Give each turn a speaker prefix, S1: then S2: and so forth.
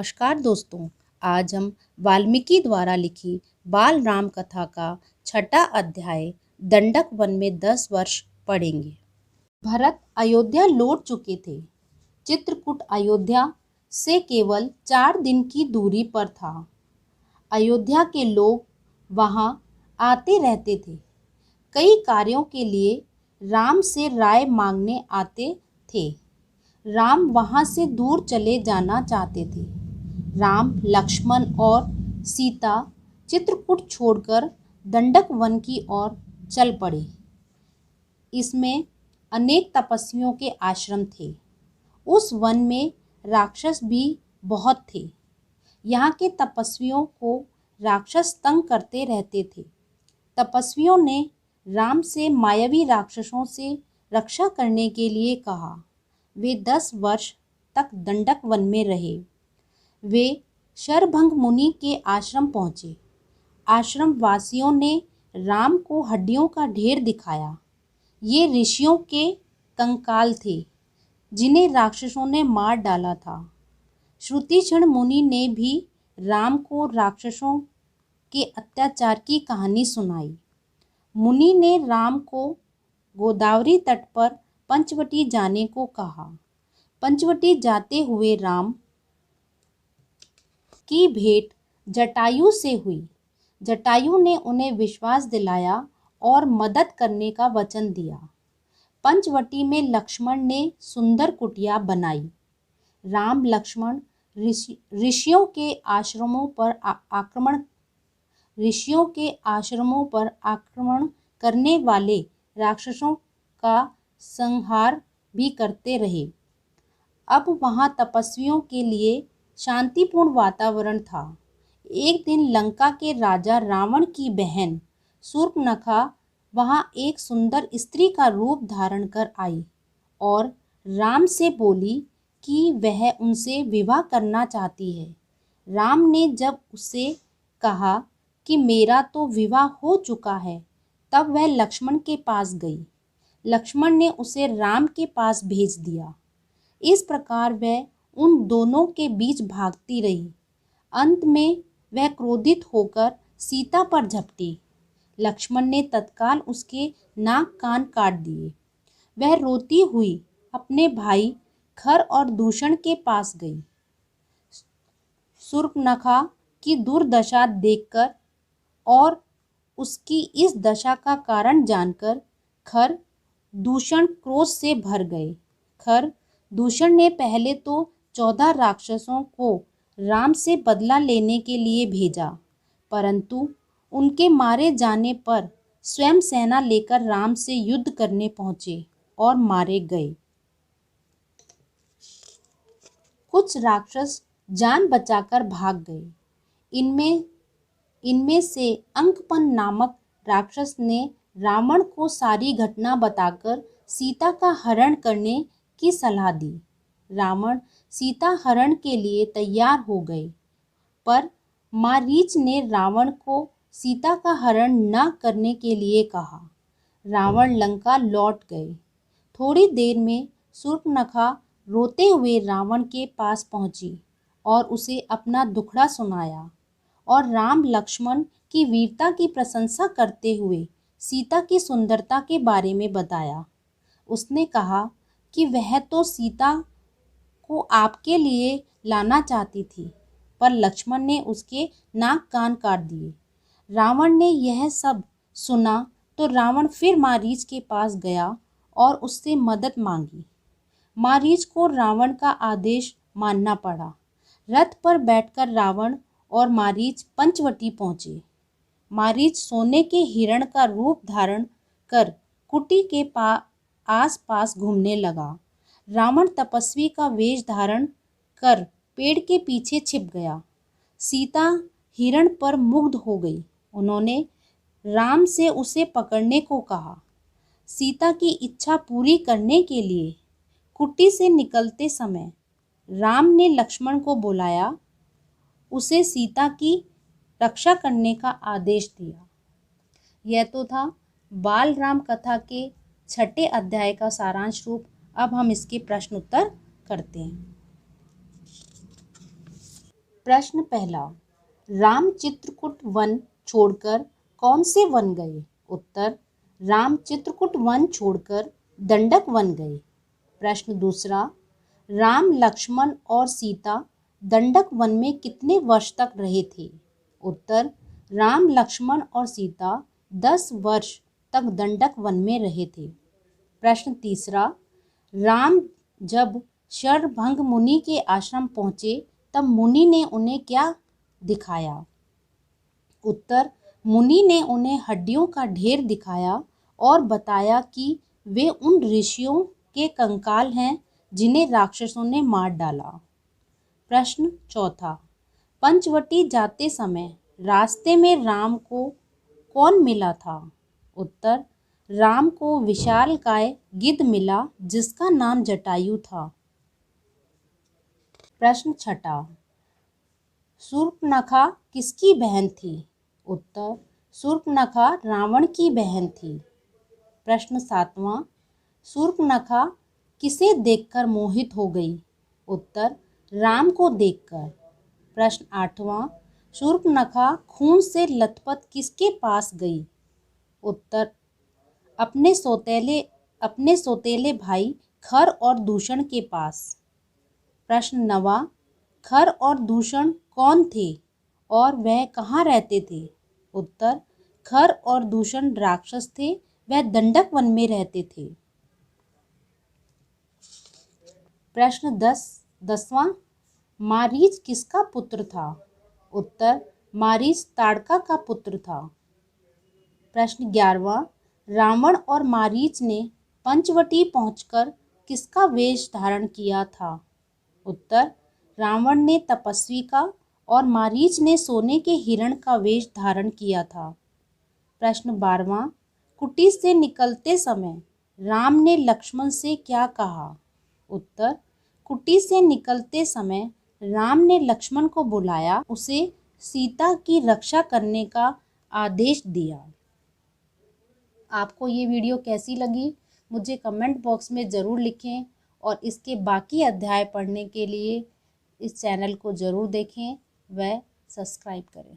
S1: नमस्कार दोस्तों। आज हम वाल्मीकि द्वारा लिखी बाल राम कथा का छठा अध्याय दंडक वन में 10 वर्ष पढ़ेंगे। भरत अयोध्या लौट चुके थे। चित्रकूट अयोध्या से केवल 4 दिन की दूरी पर था। अयोध्या के लोग वहां आते रहते थे। कई कार्यों के लिए राम से राय मांगने आते थे। राम वहां से दूर चले जाना चाहते थे। राम, लक्ष्मण और सीता चित्रकूट छोड़कर दंडक वन की ओर चल पड़े। इसमें अनेक तपस्वियों के आश्रम थे। उस वन में राक्षस भी बहुत थे। यहाँ के तपस्वियों को राक्षस तंग करते रहते थे। तपस्वियों ने राम से मायावी राक्षसों से रक्षा करने के लिए कहा। वे 10 वर्ष तक दंडक वन में रहे। वे शरभंग मुनि के आश्रम पहुँचे। आश्रम वासियों ने राम को हड्डियों का ढेर दिखाया। ये ऋषियों के कंकाल थे जिन्हें राक्षसों ने मार डाला था। श्रुतिक्षण मुनि ने भी राम को राक्षसों के अत्याचार की कहानी सुनाई। मुनि ने राम को गोदावरी तट पर पंचवटी जाने को कहा। पंचवटी जाते हुए राम की भेंट जटायु से हुई। जटायु ने उन्हें विश्वास दिलाया और मदद करने का वचन दिया। पंचवटी में लक्ष्मण ने सुंदर कुटिया बनाई। राम लक्ष्मण ऋषियों के आश्रमों पर आक्रमण करने वाले राक्षसों का संहार भी करते रहे। अब वहां तपस्वियों के लिए शांतिपूर्ण वातावरण था। एक दिन लंका के राजा रावण की बहन शूर्पणखा वहां एक सुंदर स्त्री का रूप धारण कर आई और राम से बोली कि वह उनसे विवाह करना चाहती है। राम ने जब उसे कहा कि मेरा तो विवाह हो चुका है, तब वह लक्ष्मण के पास गई। लक्ष्मण ने उसे राम के पास भेज दिया। इस प्रकार वह उन दोनों के बीच भागती रही। अंत में वह क्रोधित होकर सीता पर झपटी। लक्ष्मण ने तत्काल उसके नाक कान काट दिए। वह रोती हुई अपने भाई खर और दूषण के पास गई। शूर्पणखा की दुर्दशा देखकर और उसकी इस दशा का कारण जानकर खर दूषण क्रोध से भर गए। खर दूषण ने पहले तो 14 राक्षसों को राम से बदला लेने के लिए भेजा, परंतु उनके मारे जाने पर स्वयं सेना लेकर राम से युद्ध करने पहुंचे और मारे गए। कुछ राक्षस जान बचाकर भाग गए। इनमें से अंकपन नामक राक्षस ने रावण को सारी घटना बताकर सीता का हरण करने की सलाह दी। रावण सीता हरण के लिए तैयार हो गए, पर मारीच ने रावण को सीता का हरण न करने के लिए कहा। रावण लंका लौट गए। थोड़ी देर में शूर्पणखा रोते हुए रावण के पास पहुंची और उसे अपना दुखड़ा सुनाया और राम लक्ष्मण की वीरता की प्रशंसा करते हुए सीता की सुंदरता के बारे में बताया। उसने कहा कि वह तो सीता को आपके लिए लाना चाहती थी, पर लक्ष्मण ने उसके नाक कान काट दिए। रावण ने यह सब सुना तो रावण फिर मारीच के पास गया और उससे मदद मांगी। मारीच को रावण का आदेश मानना पड़ा। रथ पर बैठकर रावण और मारीच पंचवटी पहुंचे। मारीच सोने के हिरण का रूप धारण कर कुटी के आस पास घूमने लगा। रावण तपस्वी का वेश धारण कर पेड़ के पीछे छिप गया। सीता हिरण पर मुग्ध हो गई। उन्होंने राम से उसे पकड़ने को कहा। सीता की इच्छा पूरी करने के लिए कुटी से निकलते समय राम ने लक्ष्मण को बुलाया, उसे सीता की रक्षा करने का आदेश दिया। यह तो था बाल राम कथा के छठे अध्याय का सारांश रूप। अब हम इसके प्रश्न उत्तर करते हैं। प्रश्न पहला, राम चित्रकूट वन छोड़कर कौन से वन गए? उत्तर, राम चित्रकूट वन छोड़कर दंडक वन गए। प्रश्न दूसरा, राम लक्ष्मण और सीता दंडक वन में कितने वर्ष तक रहे थे? उत्तर, राम लक्ष्मण और सीता 10 वर्ष तक दंडक वन में रहे थे। प्रश्न तीसरा, राम जब शरभंग मुनि के आश्रम पहुँचे तब मुनि ने उन्हें क्या दिखाया? उत्तर, मुनि ने उन्हें हड्डियों का ढेर दिखाया और बताया कि वे उन ऋषियों के कंकाल हैं जिन्हें राक्षसों ने मार डाला। प्रश्न चौथा, पंचवटी जाते समय रास्ते में राम को कौन मिला था? उत्तर, राम को विशालकाय गिद्ध मिला जिसका नाम जटायु था। प्रश्न छठा, शूर्पणखा किसकी बहन थी? उत्तर, शूर्पणखा रावण की बहन थी। प्रश्न सातवां, शूर्पणखा किसे देखकर मोहित हो गई? उत्तर, राम को देखकर। प्रश्न आठवां, शूर्पणखा खून से लथपथ किसके पास गई? उत्तर, अपने सौतेले भाई खर और दूषण के पास। प्रश्न नवा, खर और दूषण कौन थे और वह कहाँ रहते थे? उत्तर, खर और दूषण राक्षस थे, वह दंडक वन में रहते थे। प्रश्न 10वां, मारीच किसका पुत्र था? उत्तर, मारीच ताड़का का पुत्र था। प्रश्न 11वां, रावण और मारीच ने पंचवटी पहुंचकर किसका वेश धारण किया था? उत्तर, रावण ने तपस्वी का और मारीच ने सोने के हिरण का वेश धारण किया था। प्रश्न 12वां, कुटी से निकलते समय राम ने लक्ष्मण से क्या कहा? उत्तर, कुटी से निकलते समय राम ने लक्ष्मण को बुलाया, उसे सीता की रक्षा करने का आदेश दिया। आपको ये वीडियो कैसी लगी मुझे कमेंट बॉक्स में ज़रूर लिखें और इसके बाकी अध्याय पढ़ने के लिए इस चैनल को ज़रूर देखें व सब्सक्राइब करें।